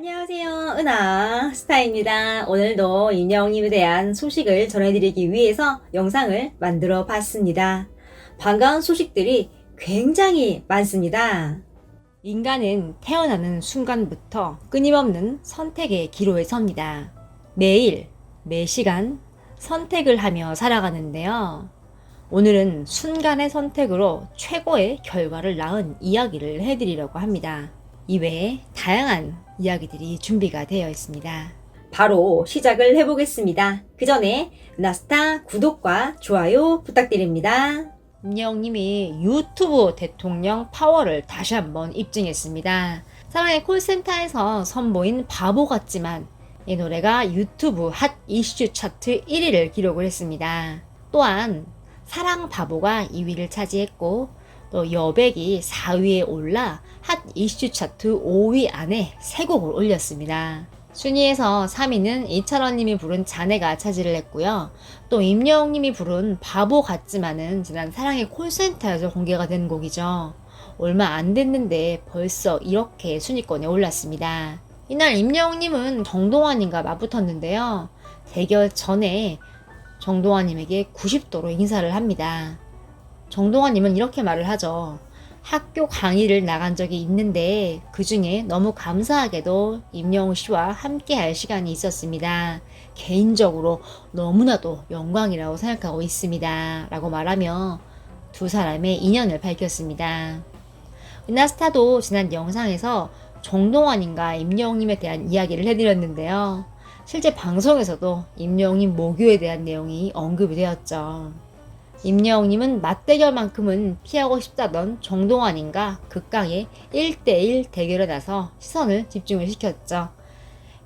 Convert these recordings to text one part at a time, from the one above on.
안녕하세요. 은하 스타입니다. 오늘도 임영웅님에 대한 소식을 전해드리기 위해서 영상을 만들어 봤습니다. 반가운 소식들이 굉장히 많습니다. 인간은 태어나는 순간부터 끊임없는 선택의 기로에 섭니다. 매일, 매시간 선택을 하며 살아가는데요. 오늘은 순간의 선택으로 최고의 결과를 낳은 이야기를 해드리려고 합니다. 이외에 다양한 이야기들이 준비가 되어 있습니다. 바로 시작을 해보겠습니다. 그 전에 은하스타 구독과 좋아요 부탁드립니다. 임영웅님이 유튜브 대통령 파워를 다시 한번 입증했습니다. 사랑의 콜센터에서 선보인 바보 같지만 이 노래가 유튜브 핫 이슈 차트 1위를 기록을 했습니다. 또한 사랑 바보가 2위를 차지했고 또 여백이 4위에 올라 핫 이슈 차트 5위 안에 3곡을 올렸습니다. 순위에서 3위는 이찬원님이 부른 자네가 차지를 했고요. 또 임영웅님이 부른 바보 같지만은 지난 사랑의 콜센터에서 공개가 된 곡이죠. 얼마 안 됐는데 벌써 이렇게 순위권에 올랐습니다. 이날 임영웅님은 정동환님과 맞붙었는데요. 대결 전에 정동환님에게 90도로 인사를 합니다. 정동환님은 이렇게 말을 하죠. 학교 강의를 나간 적이 있는데 그 중에 너무 감사하게도 임영웅 씨와 함께 할 시간이 있었습니다. 개인적으로 너무나도 영광이라고 생각하고 있습니다. 라고 말하며 두 사람의 인연을 밝혔습니다. 은하스타도 지난 영상에서 정동환님과 임영웅님에 대한 이야기를 해드렸는데요. 실제 방송에서도 임영웅님 모교에 대한 내용이 언급이 되었죠. 임영웅님은 맞대결만큼은 피하고 싶다던 정동환님과 극강의 1대1 대결에 나서 시선을 집중을 시켰죠.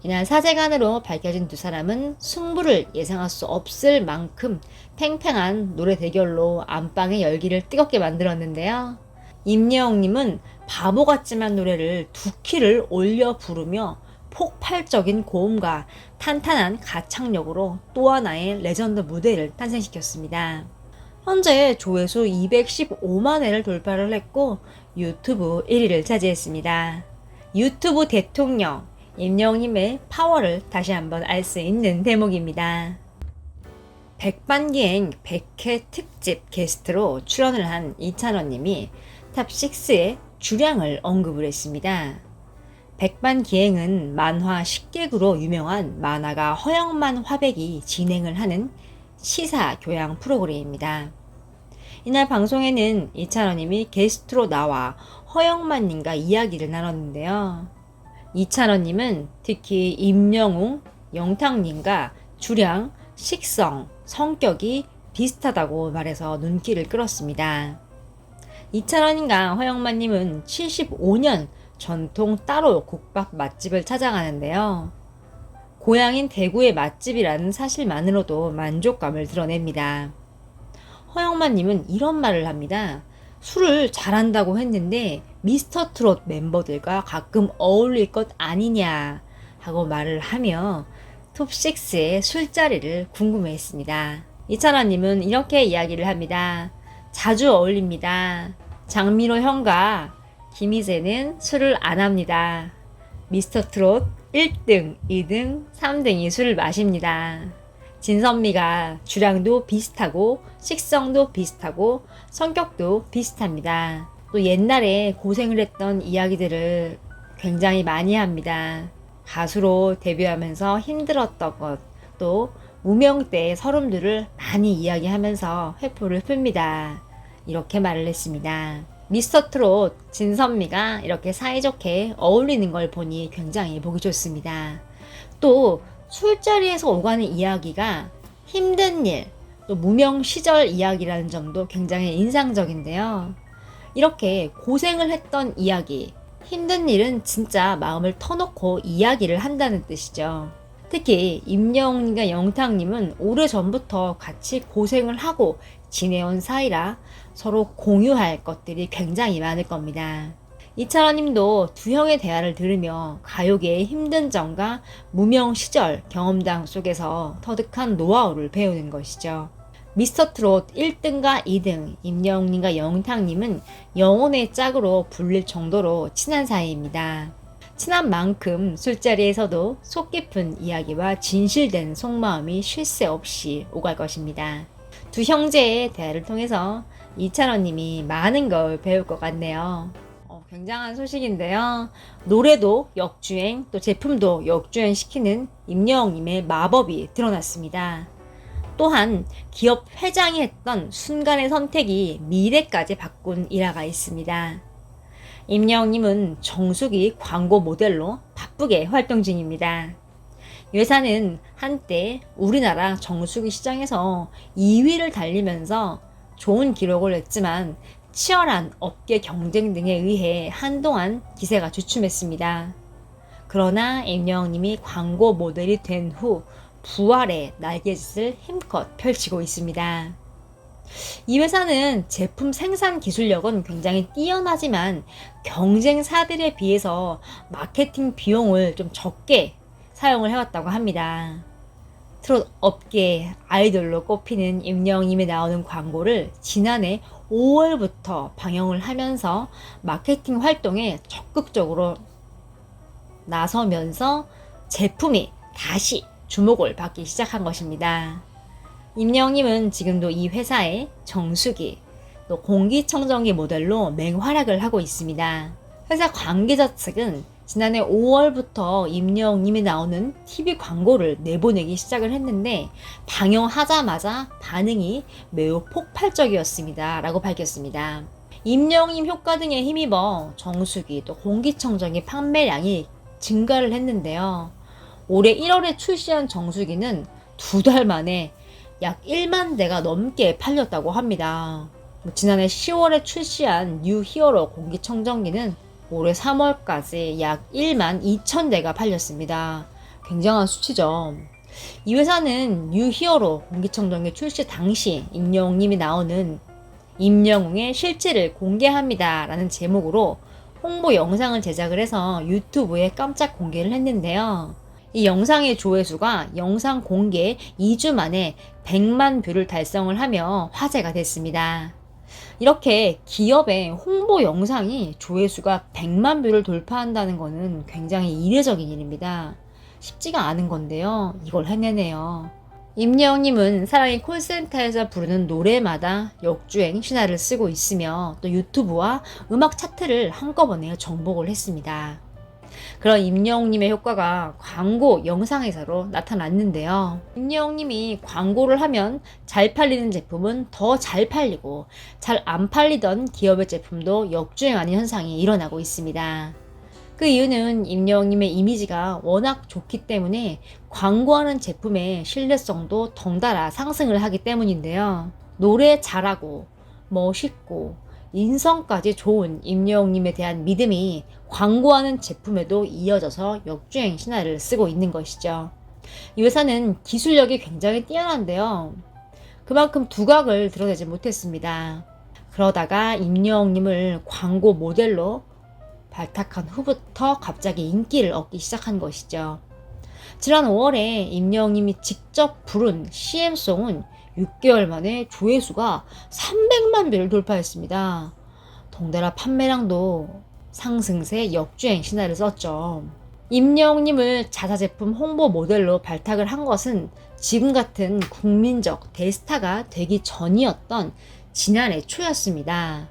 이날 사제간으로 밝혀진 두 사람은 승부를 예상할 수 없을 만큼 팽팽한 노래 대결로 안방의 열기를 뜨겁게 만들었는데요. 임영웅님은 바보 같지만 노래를 2키를 올려 부르며 폭발적인 고음과 탄탄한 가창력으로 또 하나의 레전드 무대를 탄생시켰습니다. 현재 조회수 215만 회를 돌파를 했고 유튜브 1위를 차지했습니다. 유튜브 대통령 임영웅님의 파워를 다시 한번 알 수 있는 대목입니다. 백반기행 100회 특집 게스트로 출연을 한 이찬원님이 탑6의 주량을 언급을 했습니다. 백반기행은 만화 10개구로 유명한 만화가 허영만 화백이 진행을 하는 시사 교양 프로그램입니다. 이날 방송에는 이찬원님이 게스트로 나와 허영만님과 이야기를 나눴는데요. 이찬원님은 특히 임영웅, 영탁님과 주량, 식성, 성격이 비슷하다고 말해서 눈길을 끌었습니다. 이찬원님과 허영만님은 75년 전통 따로 국밥 맛집을 찾아가는데요. 고향인 대구의 맛집이라는 사실만으로도 만족감을 드러냅니다. 허영만님은 이런 말을 합니다. 술을 잘한다고 했는데 미스터 트롯 멤버들과 가끔 어울릴 것 아니냐 하고 말을 하며 톱6의 술자리를 궁금해했습니다. 이찬원님은 이렇게 이야기를 합니다. 자주 어울립니다. 장민호 형과 김희재는 술을 안 합니다. 미스터 트롯 1등, 2등, 3등이 술을 마십니다. 진선미가 주량도 비슷하고 식성도 비슷하고 성격도 비슷합니다. 또 옛날에 고생을 했던 이야기들을 굉장히 많이 합니다. 가수로 데뷔하면서 힘들었던 것, 또 무명 때의 서름들을 많이 이야기하면서 회포를 풉니다. 이렇게 말을 했습니다. 미스터 트롯 진선미가 이렇게 사이좋게 어울리는 걸 보니 굉장히 보기 좋습니다. 또 술자리에서 오가는 이야기가 힘든 일, 또 무명 시절 이야기라는 점도 굉장히 인상적인데요. 이렇게 고생을 했던 이야기, 힘든 일은 진짜 마음을 터놓고 이야기를 한다는 뜻이죠. 특히 임영웅님과 영탁님은 오래전부터 같이 고생을 하고 지내온 사이라 서로 공유할 것들이 굉장히 많을 겁니다. 이찬원님도 두 형의 대화를 들으며 가요계의 힘든 점과 무명 시절 경험담 속에서 터득한 노하우를 배우는 것이죠. 미스터 트롯 1등과 2등 임영웅님과 영탁님은 영혼의 짝으로 불릴 정도로 친한 사이입니다. 친한 만큼 술자리에서도 속 깊은 이야기와 진실된 속마음이 쉴 새 없이 오갈 것입니다. 두 형제의 대화를 통해서 이찬원님이 많은 걸 배울 것 같네요. 굉장한 소식인데요. 노래도 역주행, 또 제품도 역주행시키는 임영웅님의 마법이 드러났습니다. 또한 기업 회장이 했던 순간의 선택이 미래까지 바꾼 일화가 있습니다. 임영웅님은 정수기 광고 모델로 바쁘게 활동 중입니다. 이 회사는 한때 우리나라 정수기 시장에서 2위를 달리면서 좋은 기록을 냈지만 치열한 업계 경쟁 등에 의해 한동안 기세가 주춤했습니다. 그러나 임영웅님이 광고 모델이 된 후 부활의 날개짓을 힘껏 펼치고 있습니다. 이 회사는 제품 생산 기술력은 굉장히 뛰어나지만 경쟁사들에 비해서 마케팅 비용을 좀 적게 사용을 해왔다고 합니다. 트롯 업계 아이돌로 꼽히는 임영웅님이 나오는 광고를 지난해 5월부터 방영을 하면서 마케팅 활동에 적극적으로 나서면서 제품이 다시 주목을 받기 시작한 것입니다. 임영웅님은 지금도 이 회사의 정수기, 또 공기청정기 모델로 맹활약을 하고 있습니다. 회사 관계자 측은 지난해 5월부터 임영웅님이 나오는 TV 광고를 내보내기 시작을 했는데 방영하자마자 반응이 매우 폭발적이었습니다. 라고 밝혔습니다. 임영웅님 효과 등에 힘입어 정수기 또 공기청정기 판매량이 증가를 했는데요. 올해 1월에 출시한 정수기는 2달 만에 약 1만 대가 넘게 팔렸다고 합니다. 지난해 10월에 출시한 뉴 히어로 공기청정기는 올해 3월까지 약 1만 2천 대가 팔렸습니다. 굉장한 수치죠. 이 회사는 뉴 히어로 공기청정기 출시 당시 임영웅님이 나오는 임영웅의 실체를 공개합니다 라는 제목으로 홍보 영상을 제작을 해서 유튜브에 깜짝 공개를 했는데요. 이 영상의 조회수가 영상 공개 2주 만에 100만 뷰를 달성을 하며 화제가 됐습니다. 이렇게 기업의 홍보 영상이 조회수가 100만 뷰를 돌파한다는 것은 굉장히 이례적인 일입니다. 쉽지가 않은 건데요. 이걸 해내네요. 임영웅님은 사랑의 콜센터에서 부르는 노래마다 역주행 신화를 쓰고 있으며 또 유튜브와 음악 차트를 한꺼번에 정복을 했습니다. 그런 임영웅님의 효과가 광고 영상에서로 나타났는데요. 임영웅님이 광고를 하면 잘 팔리는 제품은 더 잘 팔리고 잘 안 팔리던 기업의 제품도 역주행하는 현상이 일어나고 있습니다. 그 이유는 임영웅님의 이미지가 워낙 좋기 때문에 광고하는 제품의 신뢰성도 덩달아 상승을 하기 때문인데요. 노래 잘하고 멋있고 인성까지 좋은 임영웅님에 대한 믿음이 광고하는 제품에도 이어져서 역주행 신화를 쓰고 있는 것이죠. 이 회사는 기술력이 굉장히 뛰어난데요. 그만큼 두각을 드러내지 못했습니다. 그러다가 임영웅님을 광고 모델로 발탁한 후부터 갑자기 인기를 얻기 시작한 것이죠. 지난 5월에 임영웅님이 직접 부른 CM송은 6개월 만에 조회수가 300만 뷰를 돌파했습니다. 덩달아 판매량도 상승세 역주행 신화를 썼죠. 임영웅님을 자사제품 홍보 모델로 발탁을 한 것은 지금 같은 국민적 대스타가 되기 전이었던 지난해 초였습니다.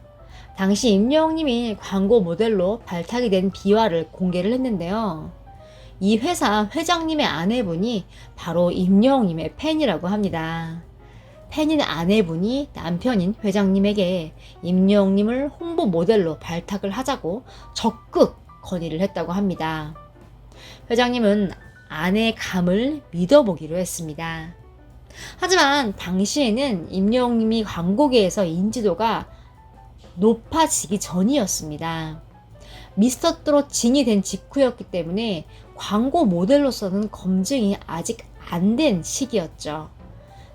당시 임영웅님이 광고 모델로 발탁이 된 비화를 공개를 했는데요. 이 회사 회장님의 아내분이 바로 임영웅님의 팬이라고 합니다. 팬인 아내분이 남편인 회장님에게 임영웅님을 홍보 모델로 발탁을 하자고 적극 건의를 했다고 합니다. 회장님은 아내의 감을 믿어보기로 했습니다. 하지만 당시에는 임영웅님이 광고계에서 인지도가 높아지기 전이었습니다. 미스터 트롯 진이 된 직후였기 때문에 광고 모델로서는 검증이 아직 안 된 시기였죠.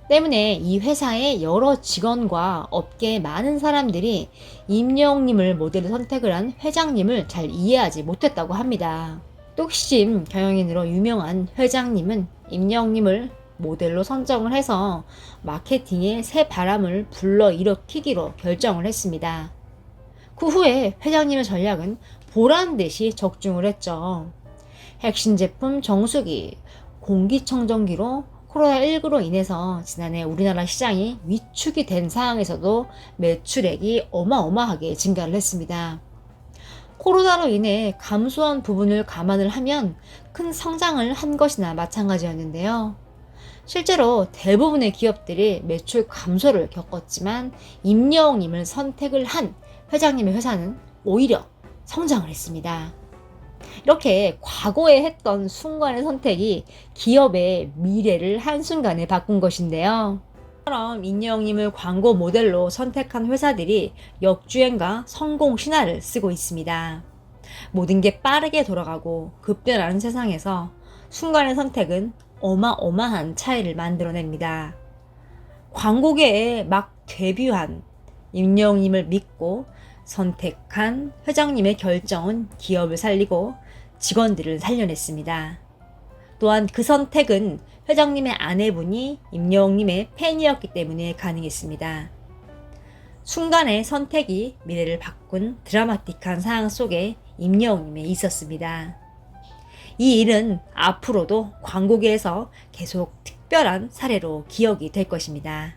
때문에 이 회사의 여러 직원과 업계의 많은 사람들이 임영웅님을 모델로 선택을 한 회장님을 잘 이해하지 못했다고 합니다. 똑심 경영인으로 유명한 회장님은 임영웅님을 모델로 선정을 해서 마케팅에 새 바람을 불러일으키기로 결정을 했습니다. 그 후에 회장님의 전략은 보란 듯이 적중을 했죠. 핵심 제품 정수기, 공기청정기로 코로나19로 인해서 지난해 우리나라 시장이 위축이 된 상황에서도 매출액이 어마어마하게 증가를 했습니다. 코로나로 인해 감소한 부분을 감안을 하면 큰 성장을 한 것이나 마찬가지였는데요. 실제로 대부분의 기업들이 매출 감소를 겪었지만 임여웅님을 선택을 한 회장님의 회사는 오히려 성장을 했습니다. 이렇게 과거에 했던 순간의 선택이 기업의 미래를 한순간에 바꾼 것인데요. 처럼 임여웅님을 광고 모델로 선택한 회사들이 역주행과 성공 신화를 쓰고 있습니다. 모든 게 빠르게 돌아가고 급변하는 세상에서 순간의 선택은 어마어마한 차이를 만들어냅니다. 광고계에 막 데뷔한 임여웅님을 믿고 선택한 회장님의 결정은 기업을 살리고 직원들을 살려냈습니다. 또한 그 선택은 회장님의 아내분이 임여웅님의 팬이었기 때문에 가능했습니다. 순간의 선택이 미래를 바꾼 드라마틱한 상황 속에 임여웅님이 있었습니다. 이 일은 앞으로도 광고계에서 계속 특별한 사례로 기억이 될 것입니다.